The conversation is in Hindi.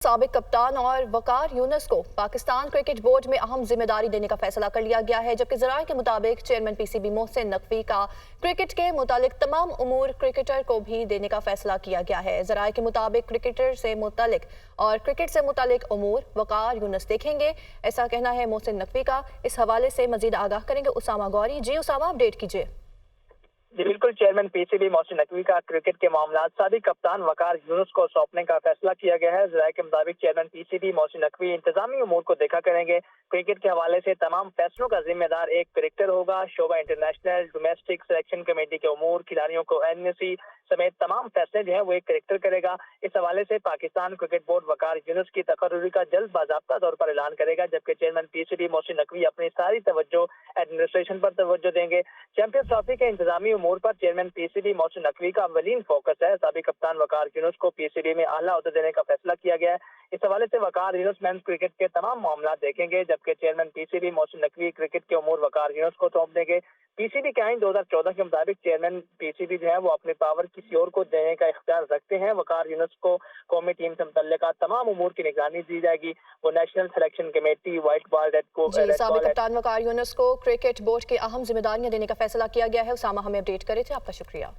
साबिक कप्तान और वकार यूनुस को पाकिस्तान क्रिकेट बोर्ड में अहम जिम्मेदारी देने का फैसला कर लिया गया है, जबकि ज़राए के मुताबिक चेयरमैन पीसीबी मोहसिन नकवी का क्रिकेट के मुतालिक तमाम उमूर क्रिकेटर को भी देने का फैसला किया गया है। ज़राए के मुताबिक क्रिकेटर से मुतालिक और क्रिकेट से मुतालिक उमूर वकार यूनुस देखेंगे, ऐसा कहना है मोहसिन नकवी का। इस हवाले से मजीद आगाह करेंगे उसामा गौरी। जी उसामा, अपडेट कीजिए। जी बिल्कुल, चेयरमैन पीसीबी मोहसिन नकवी का क्रिकेट के मामलात साबिक कप्तान वकार यूनुस को सौंपने का फैसला किया गया है। ज़राए के मुताबिक चेयरमैन पीसीबी मोहसिन नकवी इंतजामी उमूर को देखा करेंगे। क्रिकेट के हवाले से तमाम फैसलों का जिम्मेदार एक क्रिकेटर होगा। शोबा इंटरनेशनल, डोमेस्टिक सिलेक्शन कमेटी के उमूर, खिलाड़ियों को एनओसी समेत तमाम फैसले जो है वो एक क्रिकेटर करेगा। इस हवाले से पाकिस्तान क्रिकेट बोर्ड वकार यूनुस की तकर्रुरी का जल्द बाज़ाब्ता तौर पर ऐलान करेगा, जबकि चेयरमैन पीसीबी मोहसिन नकवी अपनी सारी तवज्जो एडमिनिस्ट्रेशन पर तवज्जो देंगे। चैंपियंस ट्रॉफी के इंतजामी उमूर पर चेयरमैन पीसीबी मोहसिन नकवी का अव्वलीन फोकस है। साबिक कप्तान वकार यूनुस को पीसीबी में आला ओहदा देने का फैसला किया गया है। इस हवाले से वकार यूनुस मेंस क्रिकेट के तमाम मामला देखेंगे, जबकि chairman PCB Mohsin Naqvi cricket के उमूर वकार यूनुस को सौंप देंगे। पीसीबी के आइन 2014 के मुताबिक चेयरमैन पीसीबी जो है वो अपने पावर किसी और को देने का इख्तियार रखते हैं। वकार यूनुस को कौमी टीम से मुतल्लिका तमाम उमूर की निगरानी दी जाएगी। वो national selection committee, white ball, जी, साबिक कप्तान वकार यूनुस को क्रिकेट बोर्ड की अहम जिम्मेदारियां देने का फैसला किया गया है। उसामा हमें अपडेट करे थे, आपका शुक्रिया।